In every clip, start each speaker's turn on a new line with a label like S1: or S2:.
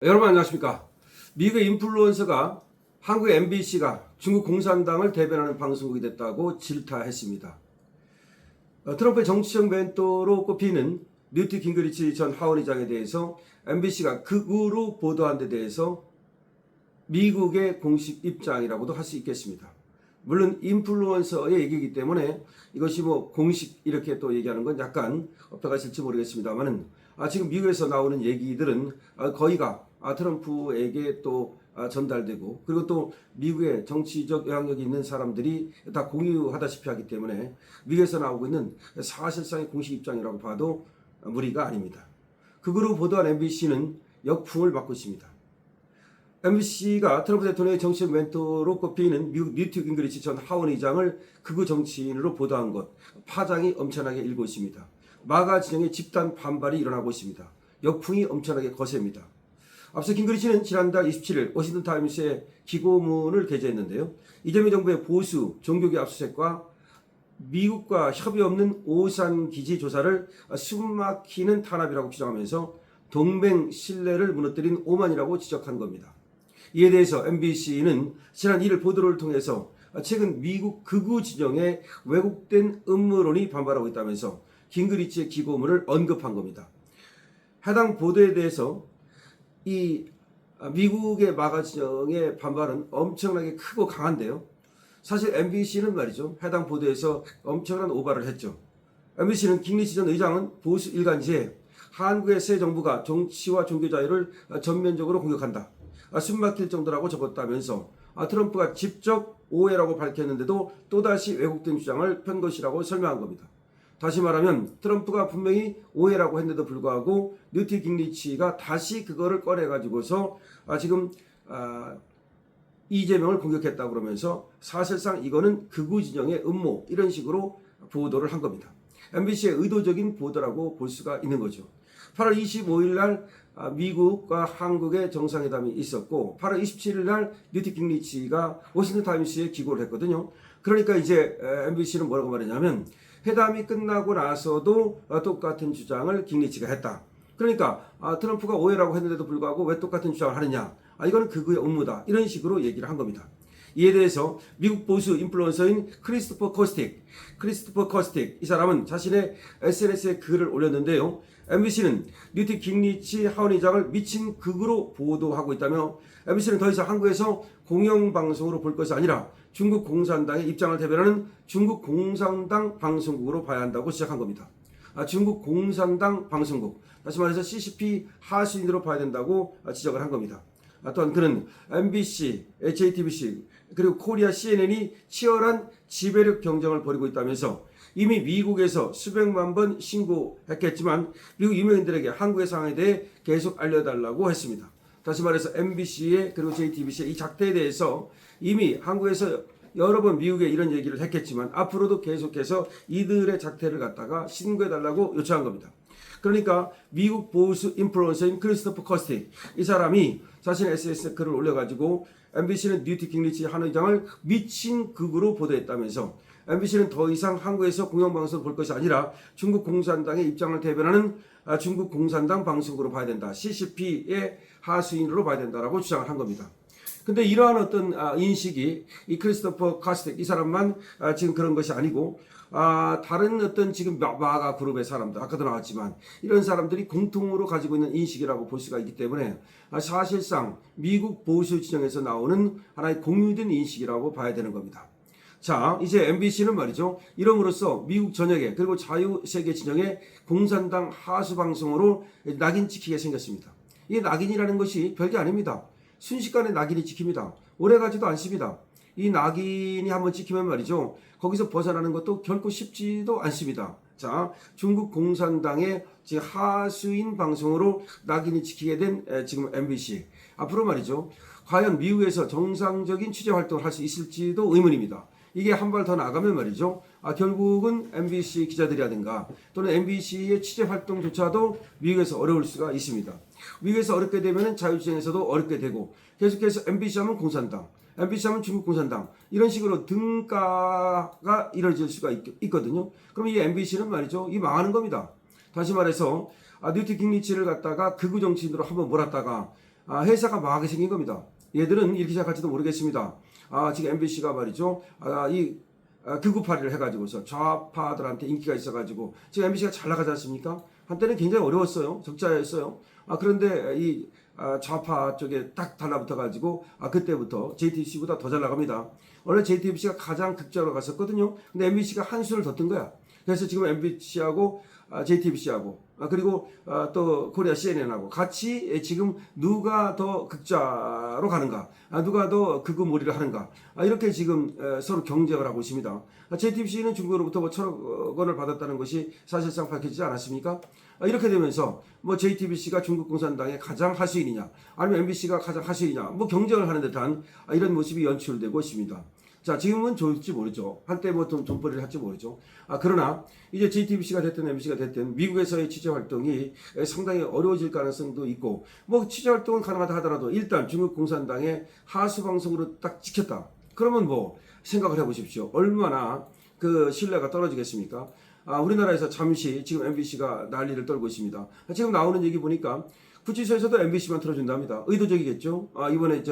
S1: 여러분 안녕하십니까. 미국의 인플루언서가 한국의 MBC가 중국 공산당을 대변하는 방송국이 됐다고 질타했습니다. 트럼프의 정치적 멘토로 꼽히는 뉴트 깅그리치 전 하원의장에 대해서 MBC가 극우로 보도한 데 대해서 미국의 공식 입장이라고도 할 수 있겠습니다. 물론 인플루언서의 얘기이기 때문에 이것이 공식 이렇게 또 얘기하는 건 약간 어떻게 하실지 모르겠습니다만은 지금 미국에서 나오는 얘기들은 거의가 트럼프에게 또 전달되고, 그리고 또 미국의 정치적 영향력이 있는 사람들이 다 공유하다시피 하기 때문에 미국에서 나오고 있는 사실상의 공식 입장이라고 봐도 무리가 아닙니다. 극으로 보도한 MBC는 역풍을 맞고 있습니다. MBC가 트럼프 대통령의 정치적 멘토로 꼽히는 미국 뉴트 깅그리치 전 하원 의장을 극우 정치인으로 보도한 것, 파장이 엄청나게 일고 있습니다. 마가 진영의 집단 반발이 일어나고 있습니다. 역풍이 엄청나게 거셉니다. 앞서 깅그리치는 지난달 27일 워싱턴 타임스에 기고문을 게재했는데요. 이재명 정부의 보수 종교계 압수수색과 미국과 협의 없는 오산 기지 조사를 숨막히는 탄압이라고 규정하면서 동맹 신뢰를 무너뜨린 오만이라고 지적한 겁니다. 이에 대해서 MBC는 지난 1일 보도를 통해서 최근 미국 극우 진영의 왜곡된 음모론이 반발하고 있다면서 깅그리치의 기고문을 언급한 겁니다. 해당 보도에 대해서 이 미국의 마가 진영의 반발은 엄청나게 크고 강한데요. 사실 MBC는 말이죠, 해당 보도에서 엄청난 오바를 했죠. MBC는 깅리치 전 의장은 보수 일간지에 한국의 새 정부가 정치와 종교 자유를 전면적으로 공격한다, 숨막힐 정도라고 적었다면서 트럼프가 직접 오해라고 밝혔는데도 또다시 왜곡된 주장을 편 것이라고 설명한 겁니다. 다시 말하면 트럼프가 분명히 오해라고 했는데도 불구하고 뉴트 깅리치가 다시 그거를 꺼내가지고서 지금 이재명을 공격했다고 그러면서 사실상 이거는 극우 진영의 음모, 이런 식으로 보도를 한 겁니다. MBC의 의도적인 보도라고 볼 수가 있는 거죠. 8월 25일 날 미국과 한국의 정상회담이 있었고, 8월 27일 날 뉴트 깅리치가 워싱턴 타임스에 기고를 했거든요. 그러니까 이제 MBC는 뭐라고 말했냐면, 회담이 끝나고 나서도 똑같은 주장을 깅리치가 했다. 그러니까 트럼프가 오해라고 했는데도 불구하고 왜 똑같은 주장을 하느냐, 이거는 극우의 음모다, 이런 식으로 얘기를 한 겁니다. 이에 대해서 미국 보수 인플루언서인 크리스토퍼 커스틱, 이 사람은 자신의 SNS에 글을 올렸는데요. MBC는 뉴트 깅리치 하원의장을 미친 극으로 보도하고 있다며, MBC는 더 이상 한국에서 공영방송으로 볼 것이 아니라 중국 공산당의 입장을 대변하는 중국 공산당 방송국으로 봐야 한다고 시작한 겁니다. 중국 공산당 방송국, 다시 말해서 CCP 하수인으로 봐야 된다고 지적을 한 겁니다. 또한 그는 MBC, JTBC, 그리고 코리아 CNN이 치열한 지배력 경쟁을 벌이고 있다면서 이미 미국에서 수백만 번 신고했겠지만 미국 유명인들에게 한국의 상황에 대해 계속 알려달라고 했습니다. 다시 말해서 MBC의 그리고 JTBC의 이 작태에 대해서 이미 한국에서 여러 번 미국에 이런 얘기를 했겠지만 앞으로도 계속해서 이들의 작태를 갖다가 신고해달라고 요청한 겁니다. 그러니까 미국 보수 인플루언서인 크리스토퍼 커스틱, 이 사람이 자신의 SNS 글을 올려가지고 MBC는 뉴트 깅리치 한 의장을 미친 극으로 보도했다면서 MBC는 더 이상 한국에서 공영방송을 볼 것이 아니라 중국 공산당의 입장을 대변하는 중국 공산당 방송국으로 봐야 된다, CCP의 하수인으로 봐야 된다라고 주장을 한 겁니다. 근데 이러한 어떤 인식이 이 크리스토퍼 카스텍, 이 사람만 지금 그런 것이 아니고 다른 어떤 지금 마가 그룹의 사람들, 아까도 나왔지만 이런 사람들이 공통으로 가지고 있는 인식이라고 볼 수가 있기 때문에 사실상 미국 보수 진영에서 나오는 하나의 공유된 인식이라고 봐야 되는 겁니다. 자, 이제 MBC는 말이죠, 이름으로써 미국 전역에 그리고 자유세계 진영의 공산당 하수 방송으로 낙인 찍히게 생겼습니다. 이 낙인이라는 것이 별게 아닙니다. 순식간에 낙인이 찍힙니다. 오래가지도 않습니다. 이 낙인이 한번 찍히면 말이죠, 거기서 벗어나는 것도 결코 쉽지도 않습니다. 자, 중국 공산당의 지금 하수인 방송으로 낙인이 찍히게 된 지금 MBC. 앞으로 말이죠, 과연 미국에서 정상적인 취재 활동을 할 수 있을지도 의문입니다. 이게 한 발 더 나가면 말이죠, 결국은 MBC 기자들이라든가 또는 MBC의 취재 활동조차도 미국에서 어려울 수가 있습니다. 미국에서 어렵게 되면 자유시장에서도 어렵게 되고, 계속해서 MBC 하면 공산당, MBC 하면 중국 공산당, 이런 식으로 등가가 이루어질 수가 있거든요. 그럼 이 MBC는 말이죠, 이 망하는 겁니다. 다시 말해서 뉴트 깅리치를 갖다가 극우 정치인으로 한번 몰았다가 회사가 망하게 생긴 겁니다. 얘들은 이렇게 생각할지도 모르겠습니다. 지금 MBC가 말이죠. 극우 파리를 해가지고서 좌파들한테 인기가 있어가지고 지금 MBC가 잘 나가지 않습니까? 한때는 굉장히 어려웠어요. 적자였어요. 그런데 이 좌파 쪽에 딱 달라붙어가지고 그때부터 JTBC보다 더 잘 나갑니다. 원래 JTBC가 가장 극자로 갔었거든요. 근데 MBC가 한 수를 더 뜬 거야. 그래서 지금 MBC하고 JTBC하고 그리고 또 코리아 CNN하고 같이 지금 누가 더 극자로 가는가, 누가 더 극우몰이를 하는가, 이렇게 지금 서로 경쟁을 하고 있습니다. JTBC는 중국으로부터 뭐 1,000억 원을 받았다는 것이 사실상 밝혀지지 않았습니까? 이렇게 되면서 뭐 JTBC가 중국 공산당의 가장 하수인이냐, 아니면 MBC가 가장 하수인이냐, 뭐 경쟁을 하는 듯한 이런 모습이 연출되고 있습니다. 자, 지금은 좋을지 모르죠. 한때 뭐 돈벌이를 할지 모르죠. 그러나 이제 JTBC가 됐든 MBC가 됐든 미국에서의 취재 활동이 상당히 어려워질 가능성도 있고, 뭐 취재 활동은 가능하다 하더라도 일단 중국 공산당의 하수 방송으로 딱 찍혔다. 그러면 뭐 생각을 해보십시오. 얼마나 그 신뢰가 떨어지겠습니까? 우리나라에서 잠시 지금 MBC가 난리를 떨고 있습니다. 지금 나오는 얘기 보니까 구치소에서도 MBC만 틀어준답니다. 의도적이겠죠? 이번에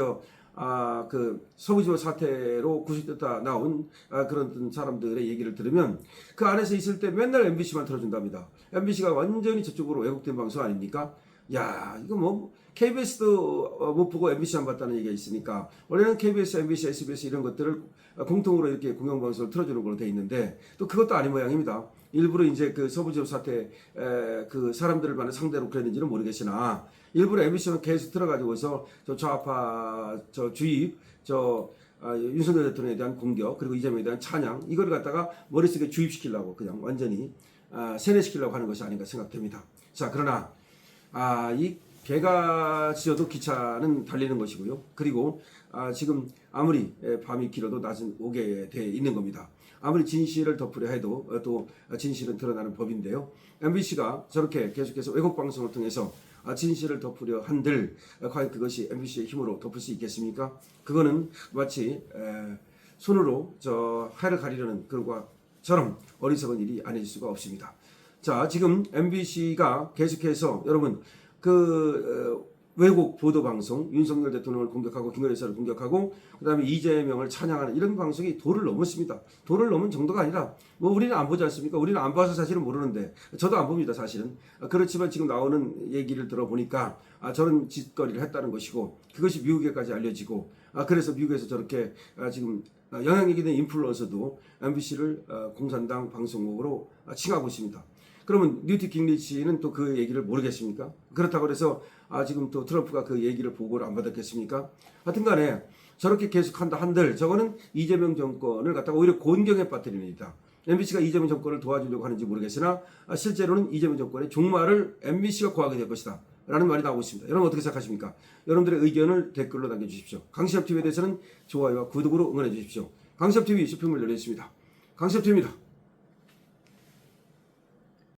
S1: 그 서부지법 사태로 구속됐다 나온 그런 사람들의 얘기를 들으면 그 안에서 있을 때 맨날 MBC만 틀어준답니다. MBC가 완전히 저쪽으로 왜곡된 방송 아닙니까? 야, 이거 뭐 KBS도 못 보고 MBC만 봤다는 얘기가 있으니까 원래는 KBS, MBC, SBS 이런 것들을 공통으로 이렇게 공영방송을 틀어주는 걸로 돼 있는데 또 그것도 아닌 모양입니다. 일부러 이제 그 서부지법 사태 그 사람들을 상대로 그랬는지는 모르겠으나 일부러 MBC만 계속 들어가지고서 저 좌파 주입 윤석열 대통령에 대한 공격 그리고 이재명에 대한 찬양 이걸 갖다가 머릿속에 주입시키려고 그냥 완전히 세뇌시키려고 하는 것이 아닌가 생각됩니다. 자, 그러나 이 개가 지어도 기차는 달리는 것이고요. 그리고 지금 아무리 밤이 길어도 낮은 오게 돼 있는 겁니다. 아무리 진실을 덮으려 해도 또 진실은 드러나는 법인데요. MBC가 저렇게 계속해서 왜곡 방송을 통해서 진실을 덮으려 한들 과연 그것이 MBC의 힘으로 덮을 수 있겠습니까? 그거는 마치 손으로 해를 가리려는 그런 것처럼 어리석은 일이 아닐 수가 없습니다. 자, 지금 MBC가 계속해서 여러분 왜곡 보도 방송, 윤석열 대통령을 공격하고 김건희 여사를 공격하고 그다음에 이재명을 찬양하는 이런 방송이 도를 넘었습니다. 도를 넘은 정도가 아니라 뭐 우리는 안 보지 않습니까? 우리는 안 봐서 사실은 모르는데 저도 안 봅니다, 사실은. 그렇지만 지금 나오는 얘기를 들어보니까 저런 짓거리를 했다는 것이고 그것이 미국에까지 알려지고 그래서 미국에서 저렇게 지금 영향력 있는 인플루언서도 MBC를 공산당 방송국으로 칭하고 있습니다. 그러면 뉴트 깅리치는 또 그 얘기를 모르겠습니까? 그렇다고 해서 지금 또 트럼프가 그 얘기를 보고를 안 받았겠습니까? 하여튼 간에 저렇게 계속한다 한들 저거는 이재명 정권을 갖다가 오히려 곤경에 빠뜨리는 일이다. MBC가 이재명 정권을 도와주려고 하는지 모르겠으나 실제로는 이재명 정권의 종말을 MBC가 고하게 될 것이다. 라는 말이 나오고 있습니다. 여러분 어떻게 생각하십니까? 여러분들의 의견을 댓글로 남겨주십시오. 강시엽TV에 대해서는 좋아요와 구독으로 응원해 주십시오. 강시엽TV 쇼핑몰 열려 있습니다. 강시엽TV입니다.